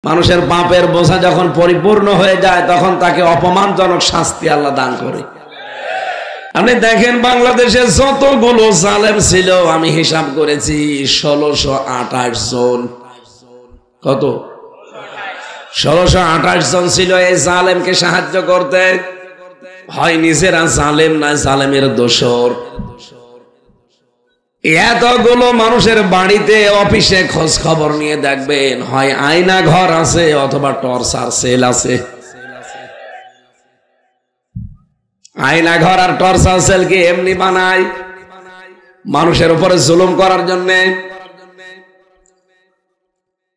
মানুষের পাপের বোঝা যখন পরিপূর্ণ হয়ে যায় তখন তাকে অপমানজনক শাস্তি আল্লাহ দান করে। আপনি দেখেন বাংলাদেশে যতগুলো জালেম ছিল আমি হিসাব করেছি 1628 জন। কত? 1628 জন ছিল এই জালেমকে সাহায্য করতে। হয় নিজেরা জালেম না জালেমের দোসর। এতগুলো মানুষের বাড়িতে অফিসে খোঁজ খবর নিয়ে দেখবেন হয় আয়না ঘর আছে অথবা টর্চার সেল আছে। আয়না ঘর আর টর্চার সেল কি এমনি বানায়? মানুষের উপরে জুলুম করার জন্য।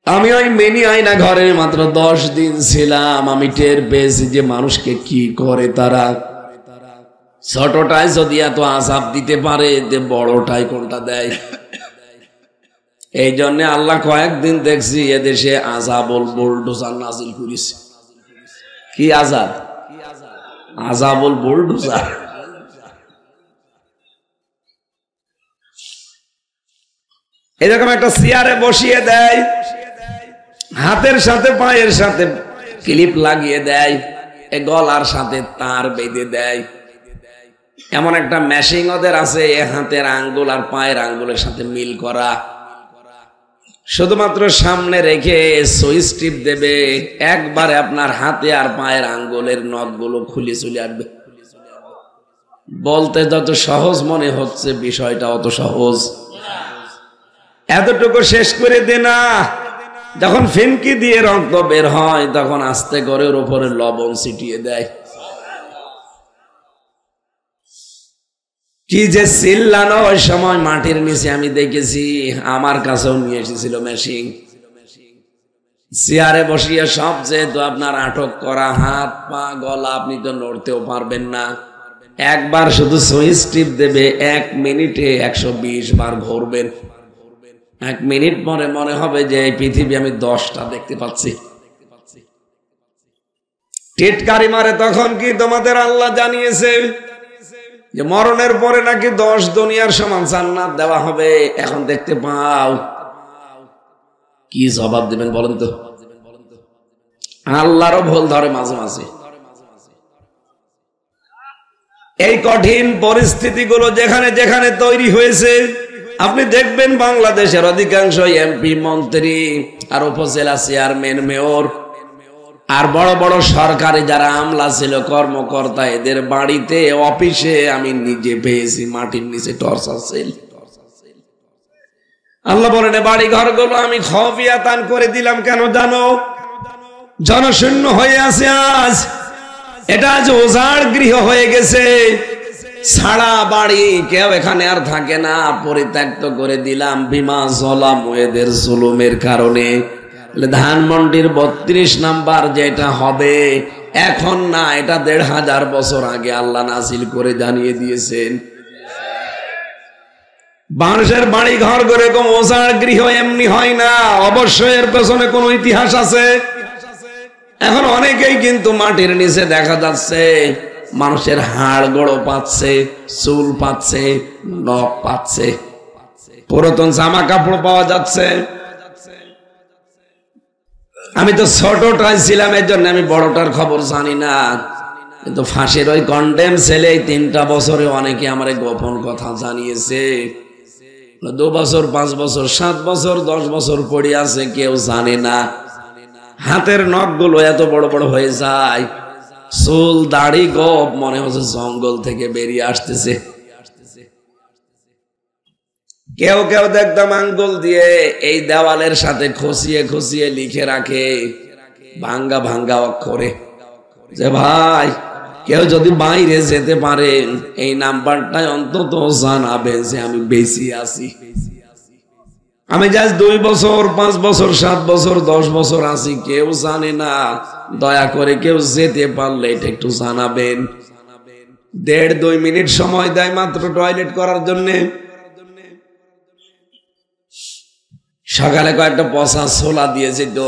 আমি ওই মিনি আয়না ঘরে মাত্র 10 দিন ছিলাম। আমি টের পেয়েছি যে মানুষকে কি করে তারা। ছোটটাই যদি এত আযাব দিতে পারে বড়টাই কোনটা দেয়। এই জন্য আল্লাহ কয়েকদিন দেখছি এদেশে আযাবুল বুলডোজার নাজিল করেছে। কি আযাব? আযাবুল বুলডোজার। এরকম একটা চেয়ারে বসিয়ে দেয়, হাতের সাথে পায়ের সাথে ক্লিপ লাগিয়ে দেয়, গলার সাথে তার বেঁধে দেয়। এমন একটা মেশিন ওদের আছে হাতের আঙ্গুল আর পায়ের আঙ্গুলের সাথে মিল করা। শুধুমাত্র সামনে রেখে সুইচ টিপ দেবে, একবারে আপনার হাতে আর পায়ের আঙ্গুলের নখগুলো খুলে চলে আসবে। বলতে যত সহজ মনে হচ্ছে বিষয়টা অত সহজ। এতটুকু শেষ করে দে না, যখন ফিনকি দিয়ে রক্ত বের হয় তখন আস্তে করে ওর উপরে লবণ ছিটিয়ে দেয়। কি যে চিল্লানো ওই সময় মাটির নিচে আমি দেখেছি। আমার কাছেও নিয়ে এসেছিল মেশিন। চেয়ারে বসিয়ে সব যেহেতু আপনার আটক করা, হাত পা গলা, আপনি তো নড়তেও পারবেন না। একবার শুধু সুইচ টিপ দেবে, 1 মিনিটে 120 বার ঘুরবেন। 1 মিনিট পরে মনে হবে যে এই পৃথিবী আমি 10টা দেখতে পাচ্ছি। টিটকারি মারে তখন কি তোমাদের আল্লাহ জানিয়েছে যে মরণের পরে নাকি 10 দুনিয়ার সমান জান্নাত দেওয়া হবে? এখন দেখতে পাও, কি জবাব দিবেন বলেন তো? আল্লাহরও ভুল ধরে মাঝে মাঝে। এই কঠিন পরিস্থিতিগুলো যেখানে যেখানে তৈরি হয়েছে আপনি দেখবেন বাংলাদেশের অধিকাংশ এমপি মন্ত্রী আর উপজেলা চেয়ারম্যান মেয়র আর বড় বড় সরকারি যারা আমলা ছিল কর্মকর্তা, এদের বাড়িতে অফিসে আমি নিজে পেয়েছি মাটির নিচে টর্চার সেল। আল্লাহ বলেন বাড়ি ঘরগুলো আমি খফিয়াতান করে দিলাম। কেন জানো? জনশূন্য হয়ে আছে আজ। এটা আজ উজাড় গৃহ হয়ে গেছে, ছাড়া বাড়ি, কেউ এখানে আর থাকে না। পরিত্যক্ত করে দিলাম বিমা জলাম, এদের জুলুমের কারণে। ধানমন্ডির 32 নাম্বার যেটা হবে এখন না, এটা 1500 বছর আগে আল্লাহ নাজিল করে জানিয়ে দিয়েছেন। মানুষের বাড়ি ঘর করে এরকম উজাড় গৃহ এমনি হয় না, অবশ্যই এর পেছনে কোনো ইতিহাস আছে। এখন অনেকেই কিন্তু মাটির নিচে দেখা যাচ্ছে মানুষের হাড় গোড়ো পাচ্ছে, চুল পাচ্ছে, নখ পাচ্ছে, পুরাতন জামা কাপড় পাওয়া যাচ্ছে। আমি তো ছোটটাই ছিলাম, এর জন্য আমি বড়টার খবর জানি না। কিন্তু ফাঁসির ওই কন্ডেম ছেলে 3টা বছরে অনেকে আমার গোপন কথা জানিয়েছে। 2 বছর, 5 বছর, 7 বছর, 10 বছর পড়ে আছে, কেউ জানে না। হাতের নখগুলো এত বড় বড় হয়ে যায়, চুল দাড়ি গোপ মনে হচ্ছে জঙ্গল থেকে বেরিয়ে আসতেছে। কেউ কেউ দেখতাম আঙ্গুল দিয়ে এই দেওয়ালের সাথে খসিয়ে খসিয়ে লিখে রাখে ভাঙ্গা ভাঙ্গা অক্ষরে যে ভাই কেউ যদি বাইরে যেতে পারেন এই নাম্বারটাই অন্তত জানাবেন যে আমি বেঁচে আছি। আমি জাস্ট 2 বছর, 5 বছর, 7 বছর, 10 বছর আছি, কেউ জানে না। দয়া করে কেউ যেতে পারলে এটা একটু জানাবেন। 1.5-2 মিনিট সময় দেয় মাত্র টয়লেট করার জন্য। সকালে কয়েকটা পচা ছোলা দিয়েছে, তো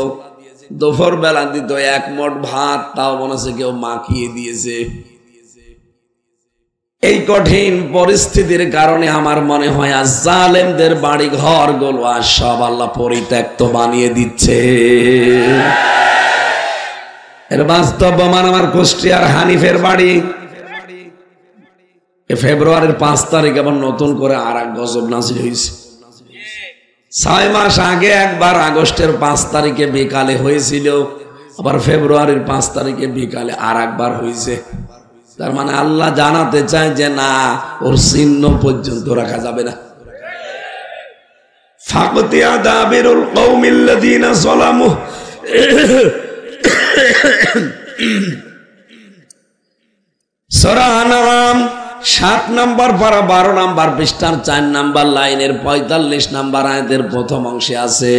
দুপুর বেলা দিত 1 মোট ভাত, তাও মনে হচ্ছে কেউ মাখিয়ে দিয়েছে। এই কঠিন পরিস্থিতির কারণে আমার মনে হয় আজ জালেমদের বাড়ি ঘর গুলো আর সব আল্লাহ পরিত্যক্ত বানিয়ে দিচ্ছে। এর বাস্তব প্রমাণ আমার কুষ্টিয়ার হানিফের বাড়ি। ফেব্রুয়ারির 5 তারিখ আবার নতুন করে আর এক গজব নাজিল হয়েছে। 6 মাস আগে একবার আগস্টের 5 তারিখে বিকালে হয়েছিল, আবার ফেব্রুয়ারির 5 তারিখে বিকালে আর একবার হয়েছে। তার মানে আল্লাহ জানাতে চায় যে না, ওর চিহ্ন পর্যন্ত রাখা যাবে না। ফাকতিয়া দাবিরুল কওমিল্লাযিনা যালামু, সূরা আনআম 7 নম্বর পারা 12 নম্বর পৃষ্ঠার 4 নম্বর লাইনের 45 নম্বর আয়াতের প্রথম অংশে আছে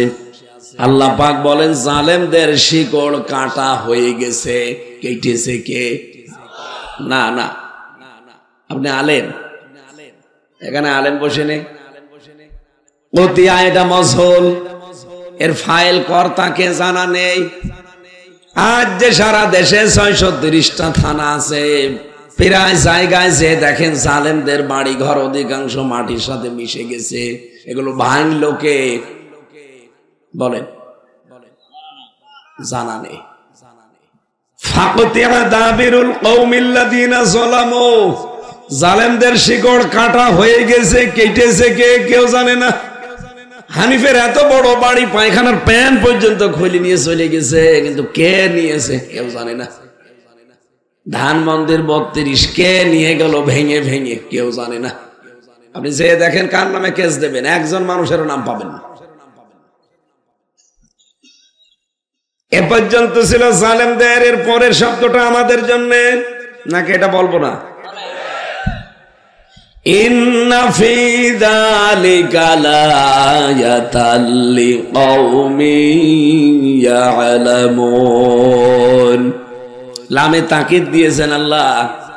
আল্লাহ পাক বলেন, জালেমদের শিকড় কাটা হয়ে গেছে। কেটেছে কে? না না, আপনি আলেম, এখানে আলেম বসে নেই। কতিয়া এটা মজহুল, এর ফাইল কর্তাকে জানা নেই। আজ যে সারা দেশে 630টা থানা আছে, প্রায় জায়গায় যে দেখেন জালেমদের বাড়ি ঘর অধিকাংশ মাটির সাথে মিশে গেছে। এগুলো ভাঙলো কে? বলেন, জানা নেই। ফাকতিয়া দাবিরুল কওমিল্লাযিনা যালামু, জালেমদের শিকড় কাটা হয়ে গেছে। কেটেছে কে? কেউ জানে না। হানিফের এত বড় বাড়ি, পায়খানার প্যান পর্যন্ত খুলে নিয়ে চলে গেছে, কিন্তু কে নিয়েছে কেউ জানে না। ধানমন্দির 32 কে নিয়ে গেল ভেঙে ভেঙে? কেউ জানে না। আপনি যে দেখেন কার নামে কেস দেবেন, একজন মানুষেরও নাম পাবেন না। এ পর্যন্ত ছিল জালেমদের। এর পরের শব্দটা আমাদের জন্য, নাকি এটা বলবো না? ইন্না ফি যালিকা লায়াতাল লিকওমিন ইয়ালামুন। লামে তাকিদ দিয়েছেন আল্লাহ।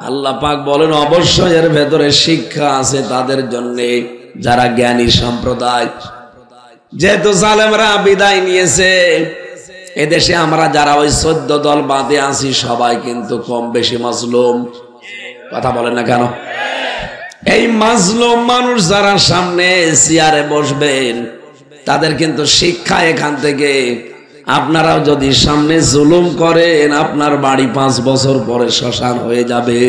আল্লাহ পাক বলেন, অবশ্যই এর ভেতরে শিক্ষা আছে তাদের জন্য যারা জ্ঞানী সম্প্রদায়। যেহেতু জালেমরা বিদায় নিয়েছে, এদেশে আমরা যারা ওই 14 দল বাদে আছি সবাই কিন্তু কম বেশি মাজলুম। কথা বলেন না কেন? এই মাজলুম মানুষ যারা সামনে চেয়ারে বসবেন, তাদের কিন্তু শিক্ষা এখান থেকে, আপনারাও যদি সামনে জুলুম করেন, আপনার বাড়ি 5 বছর পরে শ্মশান হয়ে যাবে।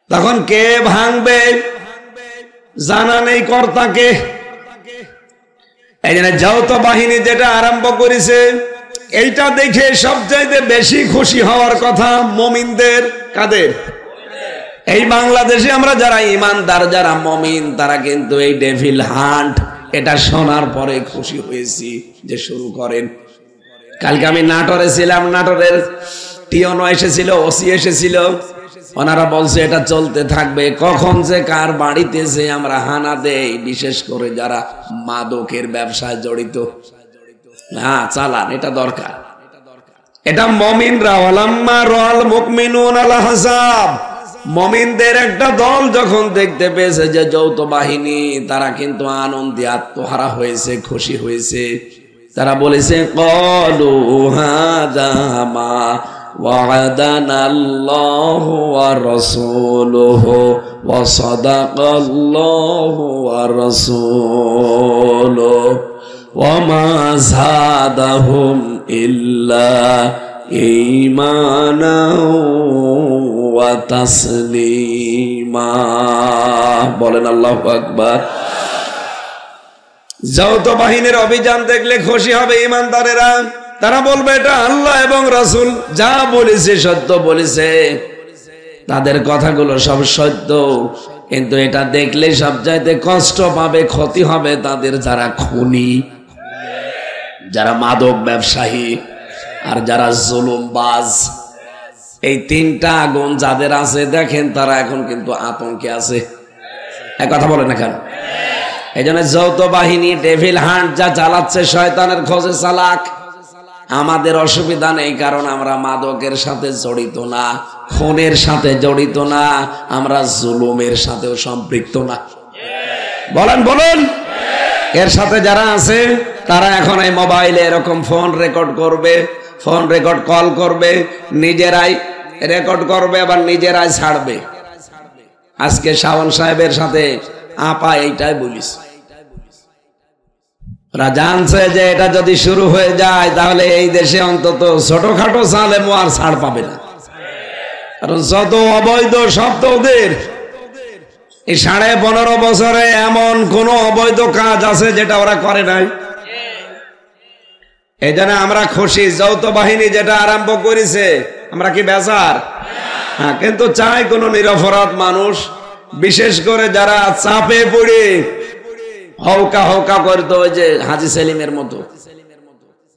তখন কে ভাঙবে? জানা নেই কর্তাকে। এই জন্য যৌথ বাহিনী যেটা আরম্ভ করেছে, এইটা দেখে সবচাইতে বেশি খুশি হওয়ার কথা মুমিনদের। কাদের? এই বাংলাদেশে আমরা যারা ইমানদার, যারা মুমিন, তারা কিন্তু এই ডেভিল হান্ট এটা শোনার পরে খুশি হয়েছি যে শুরু করেন। কালকে আমি নাটোরে ছিলাম, নাটোরের টিওনো এসেছিল, ওসি এসেছিল। ওনারা বলছে এটা চলতে থাকবে। কখন যে কার বাড়িতে যে আমরা হানা দেই, বিশেষ করে যারা মাদকের ব্যবসায় জড়িত, না চালান, এটা দরকার। এটা মুমিনরা, ওয়ালাম্মা রাল মুমিনুন আল আহজাব, মুমিনদের একটা দল যখন দেখতে পেয়েছে যে যৌথ বাহিনী, তারা কিন্তু আনন্দে আত্মহারা হয়েছে, খুশি হয়েছে। তারা বলেছে, ক্বালু হাযা মা ওয়া'দানাল্লাহু ওয়া রাসূলুহু ওয়া সাদাকাল্লাহু ওয়া রাসূলুহু ওয়া মা যাদাহুম ইল্লা ঈমানা ওয়া তাসলিমা। বলেন আল্লাহু আকবার। যৌথ বাহিনীর অভিযান দেখলে খুশি হবে ইমানদারেরা। তারা বলবে এটা আল্লাহ এবং রাসূল যা বলেছে সত্য বলেছে। তাদের কথাগুলো সব সত্য, কিন্তু এটা দেখলে সবচাইতে কষ্ট পাবে, ক্ষতি হবে তাদের যারা খুনি, যারা মাদক ব্যবসায়ী, আর যারা জুলুমবাজ। এই 3টা আগুন যাদের আছে দেখেন, তারা এখন কিন্তু আতঙ্কে আছে। এক কথা বলে না কেন? এই জন্য যৌথ বাহিনী ডেভিল হান্ট যা চালাচ্ছে, শয়তানের খোঁজে চালাক। আমাদের অসুবিধা নেই, কারণ আমরা মাদকের সাথে জড়িত না, খুনের সাথে জড়িত না, আমরা জুলুমের সাথেও সম্পৃক্ত না। বলেন বলুন। এর সাথে যারা আছে তারা এখন এই মোবাইলে এরকম ফোন রেকর্ড করবে, ফোন রেকর্ড কল করবে, নিজেরাই রেকর্ড করবে আবার নিজেরাই ছাড়বে। আজকে শাওন সাহেবের সাথে আপা এইটাই বলিস, ওরা জানছে যে এটা যদি শুরু হয়ে যায় তাহলে এই দেশে অন্তত ছোটখাটো সালেম আর ছাড় পাবে না, কারণ যত অবৈধ সব তো ওদের। এই 15.5 বছরে এমন কোন অবৈধ কাজ আছে যেটা ওরা করে নাই? এই জন্য আমরা খুশি, যৌথ বাহিনী যেটা আরম্ভ করেছে আমরা কি বেজার? হ্যাঁ, কিন্তু চাই কোন নিরপরাধ মানুষ, বিশেষ করে যারা চাপে পড়ে হৌকা হৌকা করতো, ওই যে হাজী সেলিমের মতো।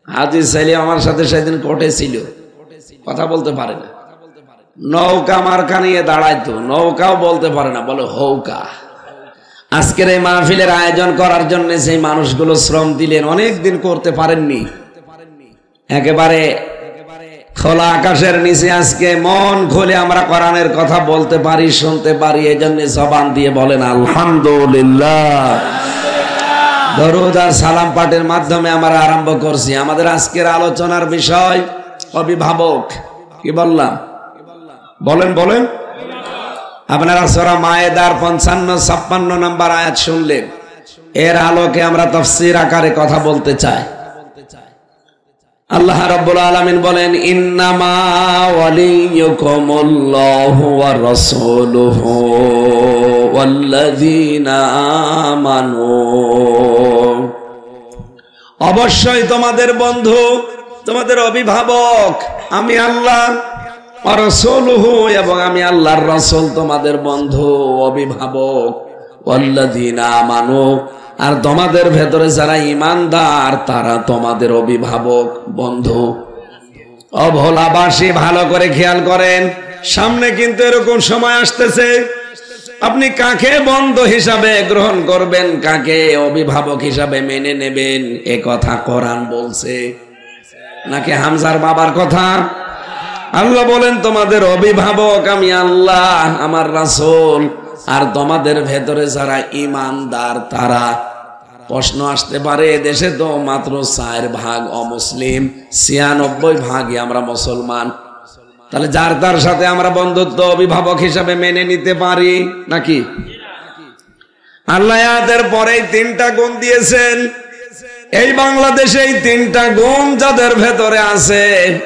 হাজী সেলিম আমার সাথে সেদিন কোর্টে ছিল, কথা বলতে পারে না, নৌকা মার্কা নিয়ে দাঁড়াইতো, নৌকাও বলতে পারে না, বলে হৌকা। আজকের এই মাহফিলের আয়োজন করার জন্য সেই মানুষগুলো শ্রম দিলেন, অনেক দিন করতে পারেননি। একেবারে খোলা আকাশের নিচে আজকে মন খুলে আমরা কোরআনের কথা বলতে পারি, শুনতে পারি, এই জন্য জবান দিয়ে বলেন আলহামদুলিল্লাহ। দরুদ আর সালাম পাঠের মাধ্যমে আমরা আরম্ভ করছি আমাদের আজকের আলোচনার বিষয় অভিভাবক। কি বললাম? বলেন বলেন। আপনারা সূরা মায়েদার 55-56 নম্বর আয়াত শুনলেন, এর আলোকে আমরা তাফসীর আকারে কথা বলতে চাই। আল্লাহ রাব্বুল আলামিন বলেন, ইন্নামা ওয়ালিয়ুকুমুল্লাহু ওয়া রাসূলুহু ওয়াল্লাযীনা আমানু, অবশ্যই তোমাদের বন্ধু, তোমাদের অভিভাবক আমি আল্লাহ, ওয়া রাসূলুহু, এবং আমি আল্লাহর রাসূল তোমাদের বন্ধু অভিভাবক, ওয়াল্লাযীনা আমানু, আর তোমাদের ভেতরে যারা ঈমানদার তারা তোমাদের অভিভাবক বন্ধু। অভোলাবাসী ভালো করে খেয়াল করেন, সামনে কিন্তু এরকম সময় আসতেছে, আপনি কাকে বন্ধু হিসাবে গ্রহণ করবেন, কাকে অভিভাবক হিসাবে মেনে নেবেন, এ কথা কোরআন বলছে নাকি হামজার বাবার কথা? আল্লাহ বলেন তোমাদের অভিভাবক আমি আল্লাহ, আমার রাসূল, আর তোমাদের ভেতরে যারা ঈমানদার তারা। প্রশ্ন আসতে পারে, দেশে তো মাত্র 4% অমুসলিম, 96% আমরা মুসলমান, তাহলে যার তার সাথে আমরা বন্ধুত্ব অভিভাবক হিসাবে মেনে নিতে পারি নাকি? আল্লাহ এর পরেই 3টা গুণ দিয়েছেন। এই বাংলাদেশে এই 3টা গুণ যাদের ভেতরে আছে,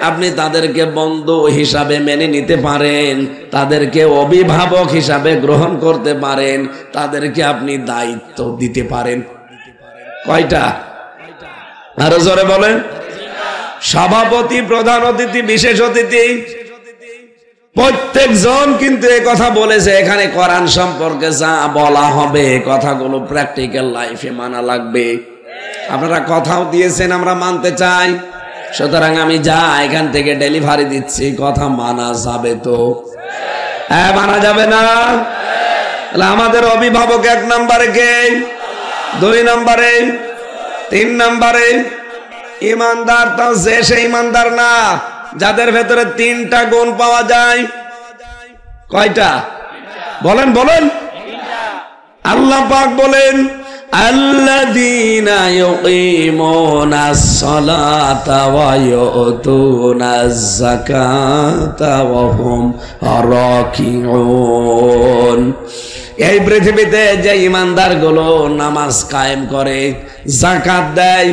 আপনি তাদেরকে বন্ধু হিসাবে মেনে নিতে পারেন, তাদেরকে অভিভাবক হিসাবে গ্রহণ করতে পারেন, তাদেরকে আপনি দায়িত্ব দিতে পারেন। কয়টা? আরো জোরে বলেন। সভাপতি, প্রধান অতিথি, বিশেষ অতিথি, প্রত্যেকজন কিন্তু এই কথা বলেছে। এখানে কোরআন সম্পর্কে যা বলা হবে কথাগুলো প্র্যাকটিক্যাল লাইফে মানা লাগবে। আপনারা কথাও দিয়েছেন, আমরা মানতে চাই, সুতরাং আমি যা এখান থেকে ডেলিভারি দিচ্ছি কথা মানা যাবে তো? হ্যাঁ, মানা যাবে না? আমাদের অভিভাবক 1 নম্বরে কে, 2 নম্বরে, 3 নম্বরে ঈমানদার। তাও যে সে ঈমানদার না, যাদের ভেতরে 3টা গুণ পাওয়া যায়। কয়টা? বলেন বলেন। আল্লাহ পাক বলেন, আল্লাযীনা ইউকিমুনাস সালাতা ওয়া ইউতুনাজ যাকাতা ওয়া হুম রাকিউন। এই পৃথিবীতে যে ঈমানদার গুলো নামাজ কায়েম করে, যাকাত দেয়,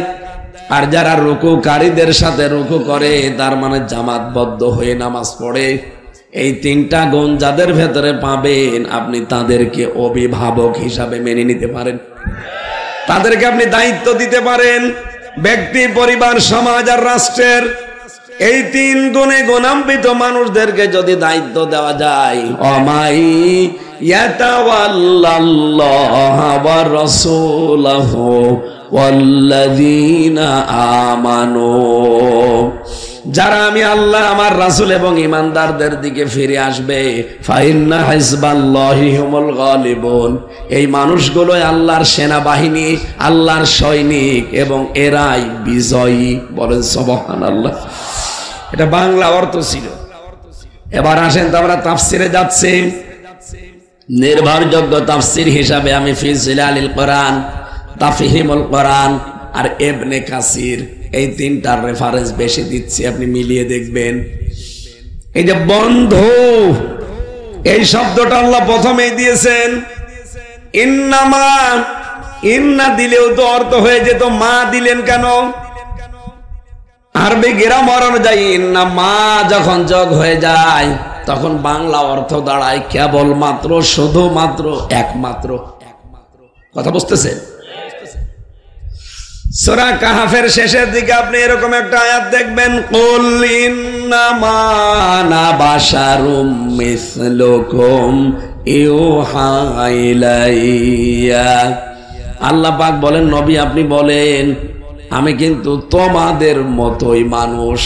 আর যারা রুকুকারীদের সাথে রুকু করে, তার মানে জামাতবদ্ধ হয়ে নামাজ পড়ে, এই 3টা গুণ যাদের ভেতরে পাবেন, আপনি তাদেরকে অভিভাবক হিসাবে মেনে নিতে পারেন, তাদেরকে আপনি দায়িত্ব দিতে পারেন, ব্যক্তি, পরিবার, সমাজ আর রাষ্ট্রের। এই 3 গুণে গুণান্বিত মানুষদেরকে যদি দায়িত্ব দেওয়া যায়, অমাই ইয়াতাওয়াল্লাল্লাহ ওয়া রাসূলুহু ওয়াল্লাযীনা আমানু, যারা আমি আল্লাহ, আমার রাসূল এবং ঈমানদারদের দিকে ফিরে আসবে, ফাইন্না হিজবাল্লাহি হুমুল গালিবুন, এই মানুষগুলোই আল্লাহর সেনাবাহিনী, আল্লাহর সৈনিক, এবং এরাই বিজয়ী। বলেন সুবহানাল্লাহ। এটা বাংলা অর্থ ছিল। এবার আসেন তো আমরা তাফসিরে যাচ্ছি। নির্ভরযোগ্য তাফসির হিসাবে আমি ফি জিলালিল কোরআন, তাফহিমুল কোরআন আর ইবনে কাসির, এই 3টার রেফারেন্স বেশি দিচ্ছি, আপনি মিলিয়ে দেখবেন। এই যে বন্ধু, এই শব্দটা আল্লাহ প্রথমেই দিয়েছেন। ইন্নামা, ইন্না দিলেও তো অর্থ হয়ে যেত, মা দিলেন কেন? আরবি গ্রামার অনুযায়ী ইন্না মা যখন যোগ হয়ে যায় তখন বাংলা অর্থ দাঁড়ায় কেবলমাত্র, শুধুমাত্র, একমাত্র। কথা বুঝতেছেন? সূরা কাহফের শেষের দিকে আপনি এরকম একটা আয়াত দেখবেন, কুল ইন্নামা আনা বাশারুম মিসলুকুম ইউহা ইলাইয়া। আল্লাহ পাক বলেন, নবী আপনি বলেন আমি কিন্তু তোমাদের মতোই মানুষ,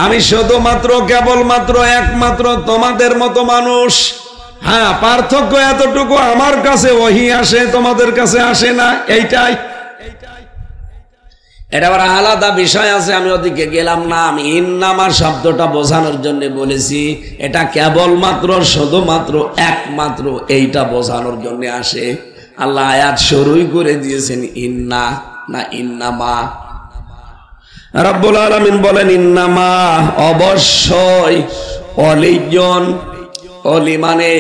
আমি শুধুমাত্র, কেবলমাত্র, একমাত্র তোমাদের মতো মানুষ। হ্যাঁ, পার্থক্য এতটুকু, আমার কাছে ওহী আসে, তোমাদের কাছে আসে না, এইটাই। এটা আবার আলাদা বিষয় আছে, আমি ওদিকে গেলাম না। আমি ইন্নামার শব্দটা বোঝানোর জন্য বলেছি, এটা কেবলমাত্র, শুধুমাত্র, একমাত্র, এইটা বোঝানোর জন্য আসে। আল্লাহ আয়াত শুরুই করে দিয়েছেন ইন্না, না ইন্নামা। রব্বুল আলামিন বলেন ইন্নামা, অবশ্যই, অলিজন, অলি মানে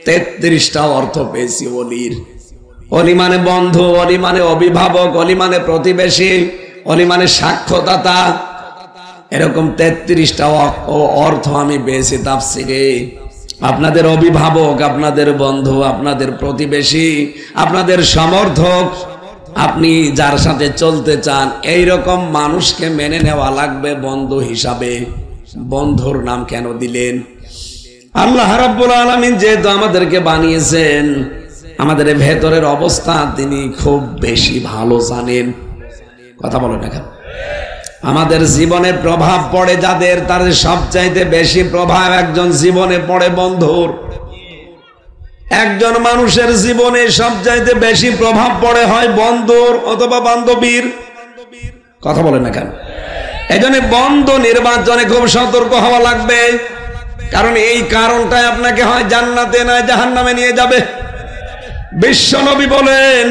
33টা অর্থ পেয়েছি অলির। অলি মানে বন্ধু, অলি মানে অভিভাবক, অলি মানে প্রতিবেশী, অলি মানে সাক্ষ্যদাতা, এরকম 33টা অর্থ আমি পেয়েছি তাফসিরে। আপনাদের অভিভাবক, আপনাদের বন্ধু, আপনাদের প্রতিবেশী, আপনাদের সমর্থক, আপনি যার সাথে চলতে চান, এইরকম মানুষকে মেনে নেওয়া লাগবে বন্ধু হিসাবে। বন্ধুর নাম কেন দিলেন? আল্লাহ রাব্বুল আলামিন যেহেতু আমাদেরকে বানিয়েছেন, আমাদের ভেতরের অবস্থা তিনি খুব বেশি ভালো জানেন। কথা বলো না কেন? আমাদের জীবনে প্রভাব পড়ে যাদের, তাদের সবচাইতে বেশি প্রভাব একজন জীবনে পড়ে বন্ধুর। একজন মানুষের জীবনে সবচাইতে বেশি প্রভাব পড়ে হয় বন্ধুর অথবা বান্ধবীর। কথা বলেন না কেন? এজন্য বন্ধু নির্বাচনে খুব সতর্ক হওয়া লাগবে, কারণ এই কারণটাই আপনাকে হয় জান্নাতে না জাহান্নামে নিয়ে যাবে। বিশ্ব নবী বলেন,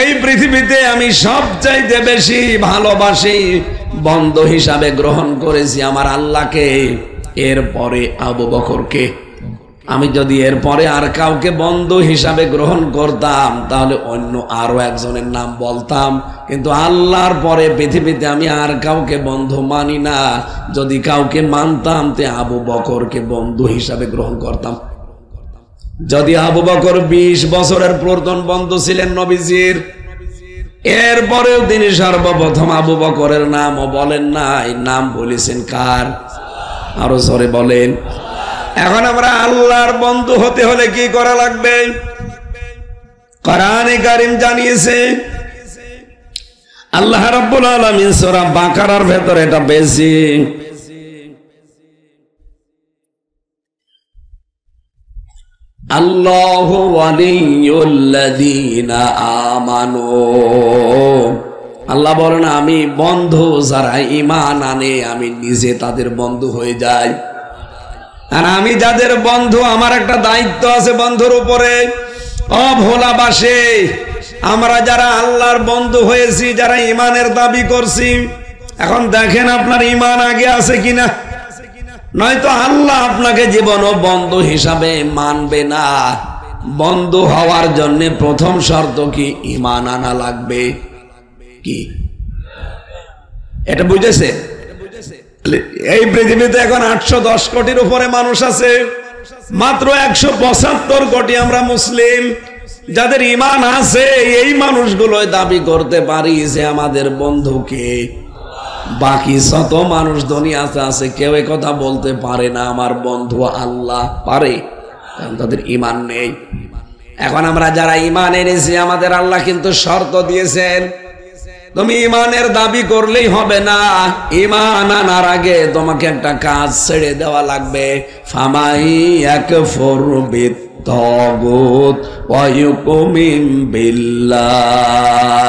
এই পৃথিবীতে আমি সবচাইতে বেশি ভালোবাসি, বন্ধু হিসাবে গ্রহণ করেছি আমার আল্লাহকে, এরপরে আবু বকরকে। আমি যদি এরপরে আর কাউকে বন্ধু হিসাবে গ্রহণ করতাম তাহলে অন্য আরো একজনের নাম বলতাম, কিন্তু আল্লাহর পরে পৃথিবীতে আমি আর কাউকে বন্ধু মানি না। যদি কাউকে মানতাম তে আবু বকরকে বন্ধু হিসাবে গ্রহণ করতাম। যদি আবু বকর 20 বছরের প্রথম বন্ধু ছিলেন নবীজির, এরপরেও তিনি সর্বপ্রথম আবু বকরের নামও বলেন নাই, নাম বলেছেন কার? আরো জোরে বলেন। এখন আমরা আল্লাহর বন্ধু হতে হলে কি করা লাগবে? কোরআনে কারীম জানিয়েছে, আল্লাহ রাব্বুল আলামিন সূরা বাকারার ভেতরে এটা বেশি, আল্লাহু ওয়ালিয়ুল্লাযীনা আমানু। আল্লাহ বলেন আমি বন্ধু যারা ঈমান আনে, আমি নিজে তাদের বন্ধু হয়ে যাই। আর আমি যাদের বন্ধু, আমার একটা দায়িত্ব আছে বন্ধুর উপরে। অভোলাবাসে আমরা যারা আল্লাহর বন্ধু হয়েছি, যারা ঈমানের দাবি করছি, এখন দেখেন আপনার ঈমান আগে আছে কিনা। নয়তো আল্লাহ আপনাকে জীবনও বন্ধু হিসাবে মানবে না। বন্ধু হওয়ার জন্য প্রথম শর্ত কি? ঈমান আনা লাগবে। কি এটা বুঝেছে? এই পৃথিবীতে এখন 810 কোটির উপরে মানুষ আছে, মাত্র 175 কোটি আমরা মুসলিম। যাদের ঈমান আছে এই মানুষগুলো দাবি করতে পারি যে আমাদের বন্ধুকে। বাকি যত মানুষ দুনিয়াতে আছে কেউ এই কথা বলতে পারে না আমার বন্ধু আল্লাহ। পারে? কারণ তাদের ঈমান নেই। এখন আমরা যারা ঈমান এনেছি, আমাদের আল্লাহ কিন্তু শর্ত দিয়েছেন, তুমি ঈমানের দাবি করলেই হবে না, ঈমান আনার আগে তোমাকে একটা কাজ ছেড়ে দেওয়া লাগবে। ফামাই ইয়াকফুর বিত্তাগুত ওয়া ইউমিন বিল্লাহ।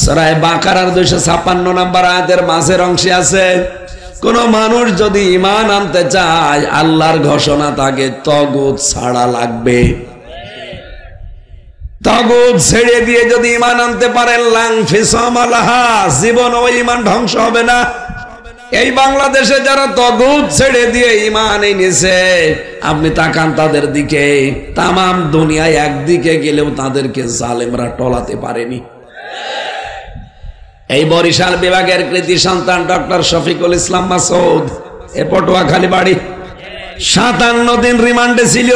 সূরা বাকারার 256 নম্বর আয়াতের মাঝের অংশে আছে, কোন মানুষ যদি ঈমান আনতে চায়, আল্লাহর ঘোষণা তাকে তাগুত ছাড়া লাগবে। তাগুত ছেড়ে দিয়ে যদি ঈমান আনতে পারেন, লাং ফিসামালাহা, জীবন ওই ঈমান ধ্বংস হবে না। এই বাংলাদেশে যারা তগুত ছেড়ে দিয়ে ঈমান এনেছে, আপনি তাকান তাদের দিকে, তামাম দুনিয়ায় একদিকে গেলেও তাদেরকে জালেমরা টলাতে পারেনি। এই বরিশাল বিভাগের কৃতি সন্তান ডক্টর শফিকুল ইসলাম মাসুদ, এ পটুয়াখালী বাড়ি, 57 দিন রিমান্ডে ছিল।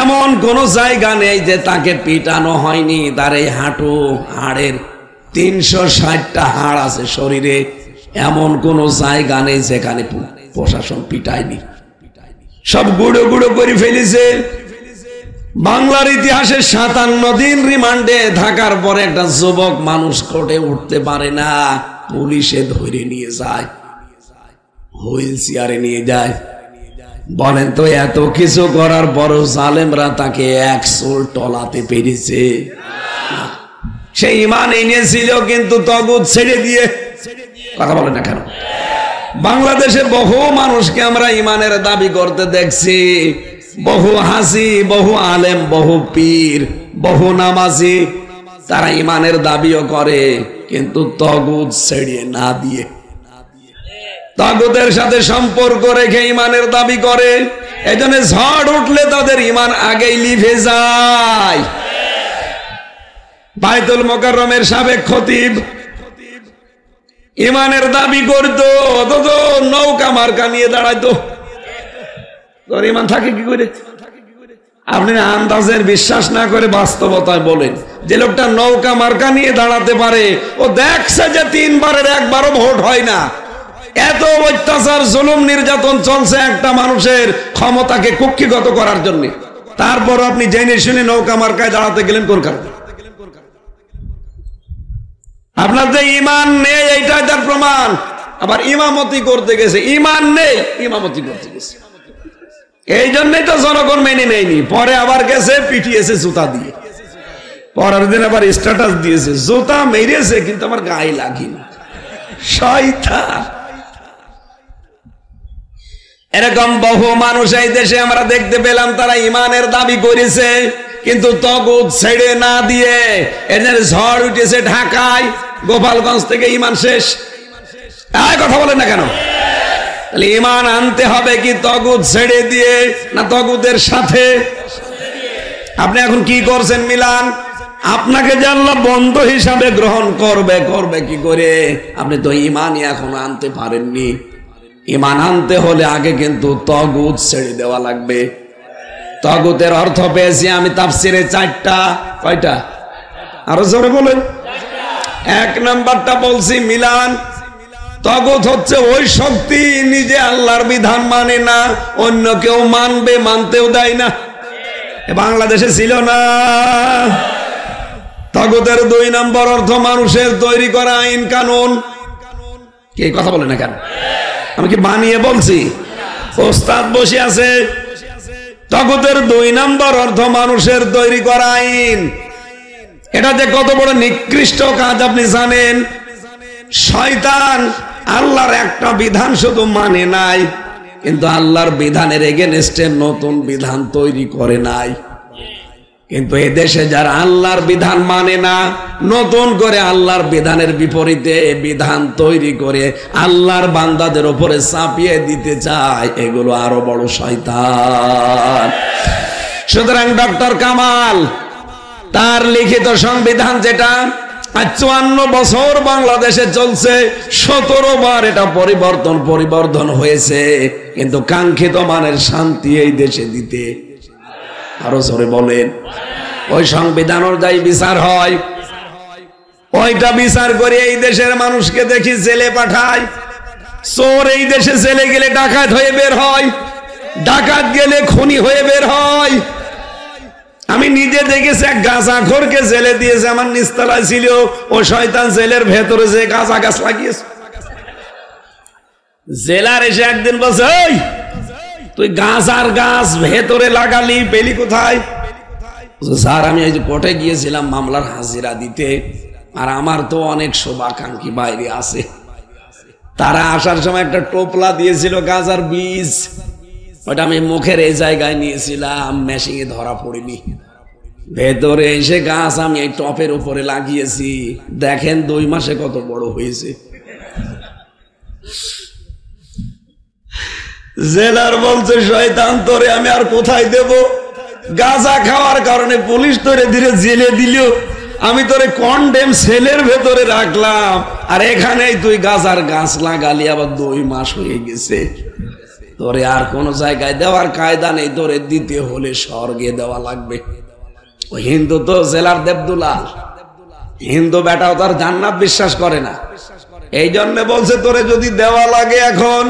এমন কোন জায়গা নেই যে তাকে পিটানো হয়নি। তার এই হাঁটু হাড়ের 360টা হাড় আছে শরীরে, এমন কোন জায়গা নেই যেখানে প্রশাসন পিটায়নি। সব গুঁড়ো গুঁড়ো করে ফেলেছে। বাংলার ইতিহাসে 57 দিন রিমান্ডে থাকার পরে একটা যুবক মানুষ কোর্টে উঠতে পারে না, পুলিশে ধরে নিয়ে যায়, হুইল চেয়ারে নিয়ে যায়। বলেন তো, এত কিছু করার পরও জালেমরা তাকে এক চুল টলাতে পেরেছে? সে ঈমান এনেছিল কিন্তু তগুত ছেড়ে দিয়ে। কথা বলেন না কেন? বাংলাদেশে বহু মানুষকে আমরা ঈমানের দাবি করতে দেখছি, বহু হাসি, বহু আলেম, বহু পীর, বহু নামাজি, তারা ঈমানের দাবিও করে কিন্তু তগুত ছেড়ে না দিয়ে, তাগুতের সাথে সম্পর্ক রেখে ঈমানের দাবি করে। এজন্য ঝড় উঠলে তাদের ঈমান আগেই লিভে যায়। বাইতুল মোকাররমের সাবেক খতিব ঈমানের দাবি করতো, অথচ নৌকা মার্কা নিয়ে দাঁড়াইতো। তোর ঈমান থাকে কি করে? আপনি আন্দাজের বিশ্বাস না করে বাস্তবতায় বলেন, যে লোকটা নৌকা মার্কা নিয়ে দাঁড়াতে পারে, ও দেখছে যে 3 বারের 1 বারও ভোট হয় না। এত অত্যাচার, জুলুম, নির্যাতন চলছে একটা মানুষের ক্ষমতাকে কুক্ষিগত করার জন্য। তারপর আপনি জেনে শুনে নৌকা মার্কায় দাঁড়াতে গেলেন কোন কারণে? আপনার যে ঈমান নেই এইটাই তার প্রমাণ। আবার ইমামতি করতে গেছে, ঈমান নেই, ইমামতি করতে গেছে। এই জন্যই তো জনগণ মেনে নেয়নি। পরে আবার গেছে, পিটিয়েছে জুতা দিয়ে। পরের দিন আবার স্ট্যাটাস দিয়েছে, জুতা মেরেছে কিন্তু আমার গায়ে লাগেনি। শয়তান। এরকম বহু মানুষ এই দেশে আমরা দেখতে পেলাম, তারা ঈমানের দাবি করেছে কিন্তু তগুত ছেড়ে না দিয়ে। এদের ঝড় উঠেছে ঢাকায়, গোপালগঞ্জ থেকে ঈমান শেষ। কথা বলেন না কেন? তাহলে ঈমান আনতে হবে কি তগুত ছেড়ে দিয়ে, না তগুতের সাথে? আপনি এখন কি করছেন মিলান? আপনাকে যে আল্লাহ বন্ধু হিসাবে গ্রহণ করবে কি করে? আপনি তো ঈমানই এখন আনতে পারেননি। ঈমান আনতে হলে আগে কিন্তু তগুত ছেড়ে দেওয়া লাগবে। তগুতের অর্থ পেয়েছি আমি তাফসিরে 4টা। কয়টা? আরো জোরে বলেন। 1 নাম্বারটা বলছি মিলান, তগুত হচ্ছে ওই শক্তি নিজে আল্লাহর বিধান মানে না, অন্য কেউ মানবে, মানতেও দেয় না। বাংলাদেশে ছিল না। তগুতের 2 নম্বর অর্থ মানুষের তৈরি করা আইন কানুন। কি কথা বলে না কেন? আমি কি বানিয়ে বলছি? ওস্তাদ বসে আছে। তগুতের 2 নম্বর অর্থ মানুষের তৈরি করা আইন। এটা যে কত বড় নিকৃষ্ট কাজ আপনি জানেন? শয়তান আল্লাহর একটা বিধান শুধু মানে নাই, কিন্তু আল্লাহর বিধানের এগেনস্টে নতুন বিধান তৈরি করে নাই। কিন্তু এদেশে যারা আল্লাহর বিধান মানে না, নতুন করে আল্লাহর বিধানের বিপরীতে বিধান তৈরি করে আল্লাহর বান্দাদের উপরে চাপিয়ে দিতে চায়, এগুলো আরো বড় শয়তান। সুতরাং ডক্টর কামাল তার লিখিত সংবিধান যেটা 54 বছর বাংলাদেশে চলছে, 17 বার এটা পরিবর্তন হয়েছে, কিন্তু কাঙ্ক্ষিত মানের শান্তি এই দেশে দিতে, আরো জোরে বলেন, ওই সংবিধান অনুযায়ী বিচার হয়। ওইটা বিচার করে এই দেশের মানুষকে দেখি জেলে পাঠায়। চোর এই দেশে জেলে গেলে ডাকাত হয়ে বের হয়, ডাকাত গেলে খুনি হয়ে বের হয়। আমি নিজে দেখেছি, এক গাঁজাখোরকে জেলে দিয়েছে, আমার নিচতলায় ছিল। ও শয়তান জেলের ভেতরে যে গাঁজা গাছ লাগিয়েছে। জেলার এসে একদিন বলছে, ওই তুই গাঁজার গাছ ভেতরে লাগালি, পেলি কোথায়? স্যার আমি এই যে কোর্টে গিয়েছিলাম মামলার হাজিরা দিতে, আর আমার তো অনেক শুভাকাঙ্ক্ষী বাইরে আছে, তারা আসার সময় একটা টোপলা দিয়েছিল গাঁজার বীজ, ওটা আমি মুখের এই জায়গায় নিয়েছিলাম, মেশিনে ধরা পড়িনি। ভেতরে এসে গাছ আমি এই টপের উপরে লাগিয়েছি, দেখেন 2 মাসে কত বড় হয়েছে। জেলার বলছে শয়তান তোরে আমি আর কোথায় দেব, গাঁজা খাওয়ার কারণে পুলিশ তোরে ধীরে জেলে দিল, আমি তোরে কন্ডেম সেলের ভেতরে রাখলাম, আর এখানেই তুই গাঁজার গাছ লাগালি, আবার 2 মাস হয়ে গেছে, তোরে আর কোন জায়গায় দেওয়ার কায়দা নেই, তোরে দিতে হলে স্বর্গে দেওয়া লাগবে। ওই হিন্দু তো জেলার দেবদুলাল, হিন্দু বেটাও তার জান্নাত বিশ্বাস করে না, এই জন্য বলছে তোরে যদি দেওয়া লাগে এখন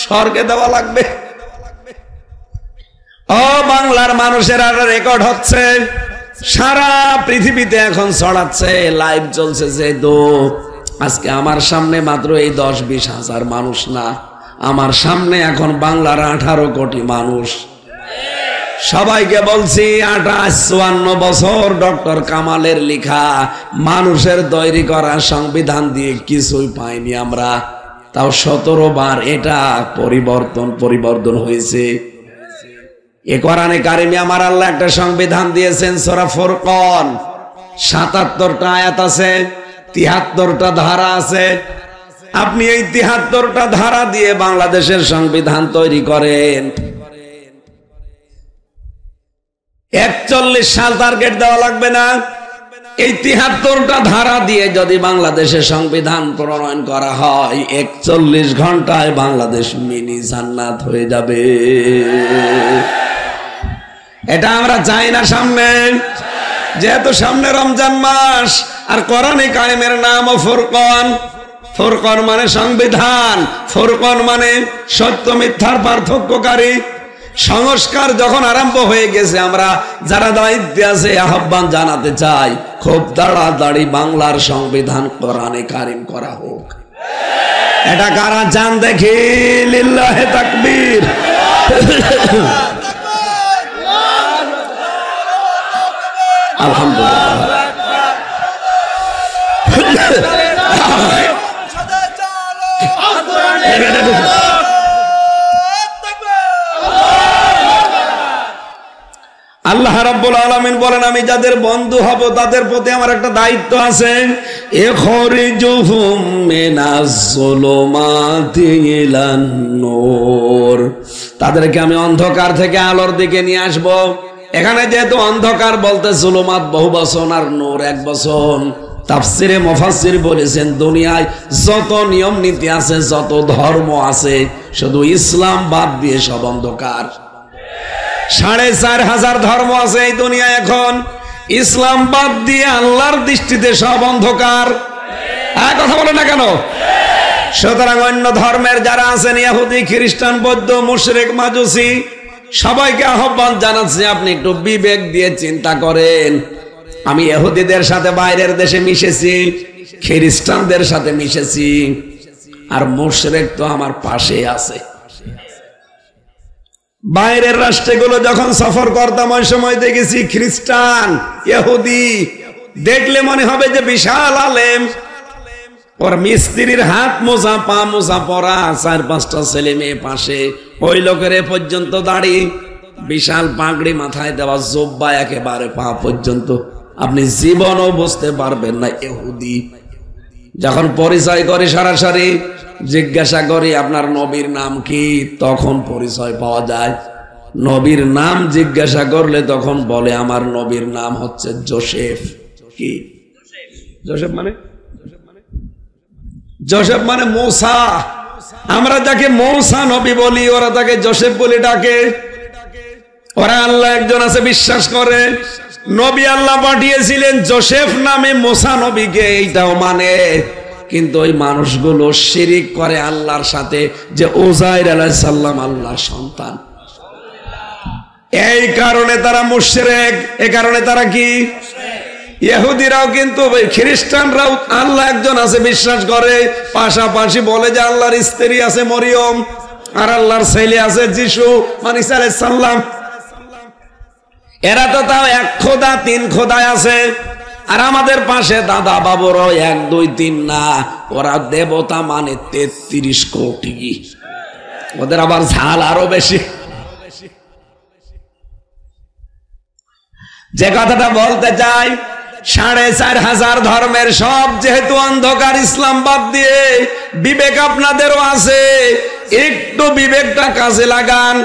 স্বর্গে দেওয়া লাগবে। ও বাংলার মানুষের আর রেকর্ড হচ্ছে, সারা পৃথিবীতে এখন ছড়াচ্ছে, লাইভ চলছে, যে তো আজকে আমার সামনে মাত্র এই 10-20 হাজার মানুষ না, আমার সামনে এখন বাংলার 18 কোটি মানুষ। সবাইকে বলছি 58-54 বছর ডক্টর কামালের লেখা মানুষের তৈরি করা সংবিধান দিয়ে কিছুই পাইনি আমরা, তাও 17 বার এটা পরিবর্তন হয়েছে। এ কোরআনে কারিমে আমার আল্লাহ একটা সংবিধান দিয়েছেন, সূরা ফুরকান, 77টা আয়াত আছে, 73টা ধারা আছে। আপনি এই 73টা ধারা দিয়ে বাংলাদেশের সংবিধান তৈরি করেন, 41 সাল টার্গেট দেওয়া লাগবে না। এই 73টা ধারা দিয়ে যদি বাংলাদেশের সংবিধান প্রণয়ন করা হয়, 41 ঘন্টায় বাংলাদেশ মিনি জান্নাত হয়ে যাবে। এটা আমরা চাই না সামনে, যেহেতু সামনে রমজান মাস, আর কোরআনে কারিমের নাম ফুরকান। ফুরকান মানে সংবিধান, ফুরকান মানে সত্য মিথ্যার পার্থক্যকারী। সংস্কার যখন আরম্ভ হয়ে গেছে, আমরা যারা দায়িত্বে আছে আহ্বান জানাতে চাই, খুব তাড়াতাড়ি বাংলার সংবিধান কোরআনে কারিম করা হোক। এটা কারা চান দেখি? লিল্লাহে তাকবীর। আলহামদুলিল্লাহ। আল্লাহ রাব্বুল আলামিন বলেন, আমি যাদের বন্ধু হব তাদের প্রতি আমার একটা দায়িত্ব আছে। ইখরিজুহুম মিনাজ যুলুমাতি ইলান নূর, তাদেরকে আমি অন্ধকার থেকে আলোর দিকে নিয়ে আসব। এখানে যেহেতু অন্ধকার বলতে যুলুমাত বহু বচন আর নূর এক বচন, তাফসিরে মুফাসসির বলেছেন দুনিয়ায় যত নিয়ম নীতি আছে, যত ধর্ম আছে, শুধু ইসলাম বাদ দিয়ে সব অন্ধকার। 4500 ধর্ম আছে এই দুনিয়ায়, এখন ইসলাম বাদ দিয়ে আল্লাহর দৃষ্টিতে সব অন্ধকার। কথা বলে না কেন? সুতরাং অন্য ধর্মের যারা আছেন, ইহুদি, খ্রিস্টান, বৌদ্ধ, মুশরিক, মাজুসি, সবাইকে আহ্বান জানাচ্ছি, আপনি একটু বিবেক দিয়ে চিন্তা করেন। আমি ইহুদিদের সাথে বাইরের দেশে মিশেছি, খ্রিস্টানদের সাথে মিশেছি, আর মুশরিক তো আমার পাশে আছে। বাইরের রাষ্ট্রগুলো যখন সফর করতাম, ওই সময় দেখেছি খ্রিস্টান, ইহুদি দেখলে মনে হবে যে বিশাল আলেম, ওর মিস্ত্রির হাত মোজা, পা মোজা পরা, 4-5টা ছেলে মেয়ে পাশে, ওই লোকের এ পর্যন্ত দাড়ি, বিশাল পাগড়ি মাথায় দেওয়া, জোব্বা একেবারে পা পর্যন্ত, আপনি জীবনও বুঝতে পারবেন না ইহুদি। যখন পরিচয় করি সরাসরি জিজ্ঞাসা করি আপনার নবীর নাম কি, তখন পরিচয় পাওয়া যায়। নবীর নাম জিজ্ঞাসা করলে তখন বলে আমার নবীর নাম হচ্ছে জোসেফ। কি জোসেফ মানে? জোসেফ মানে মূসা। আমরা যাকে মূসা নবী বলি, ওরা তাকে জোসেফ বলে ডাকে। ওরা আল্লাহ একজন আছে বিশ্বাস করে, নবী আল্লাহ পাঠিয়েছিলেন জোসেফ নামে মূসা নবীকে, এইটাও মানে। কিন্তু ওই মানুষগুলো শিরিক করে আল্লাহর সাথে, যে উযাইর আলাইহিস সালাম আল্লাহর সন্তান। এই কারণে তারা মুশরিক, এই কারণে তারা কি? ইহুদিরাও কিন্তু খ্রিস্টানরাও আল্লাহ একজন আছে বিশ্বাস করে, পাশাপাশি বলে যে আল্লাহর স্ত্রী আছে মরিয়ম, আর আল্লাহর ছেলে আছে যিশু মানে ঈসা আলাইহিস সালাম। এরা তো তাও 1 খোদা 3 খোদায় আছে, আর আমাদের পাশে দাদা বাবুরাও 1 2 3 না, ওরা দেবতা মানে 33 কোটি। ওদের আবার ঝাল আরো বেশি। যে কথাটা বলতে চাই, 4,500 ধর্মের সব যেহেতু অন্ধকার, ইসলাম বাদ দিয়ে বিবেক আপনাদেরও আছে, একটু বিবেকটা কাজে লাগান।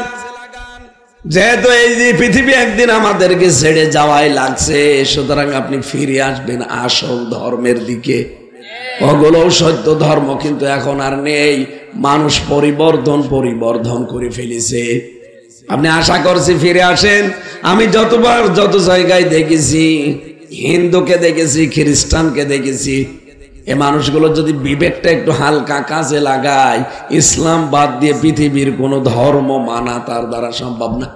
যেহেতু এই যে পৃথিবী একদিন আমাদেরকে ছেড়ে যাওয়াই লাগছে, সুতরাং আপনি ফিরে আসবেন আসল ধর্মের দিকে। ওগুলো সত্য ধর্ম কিন্তু এখন আর নেই, মানুষ পরিবর্ধন করে ফেলেছে। আপনি আশা করছি ফিরে আসেন। আমি যতবার যত জায়গায় দেখেছি, হিন্দুকে দেখেছি, খ্রিস্টানকে দেখেছি, এ মানুষগুলো যদি বিবেকটা একটু হালকা কাজে লাগায়, ইসলাম বাদ দিয়ে পৃথিবীর কোনো ধর্ম মানা তার দ্বারা সম্ভব না।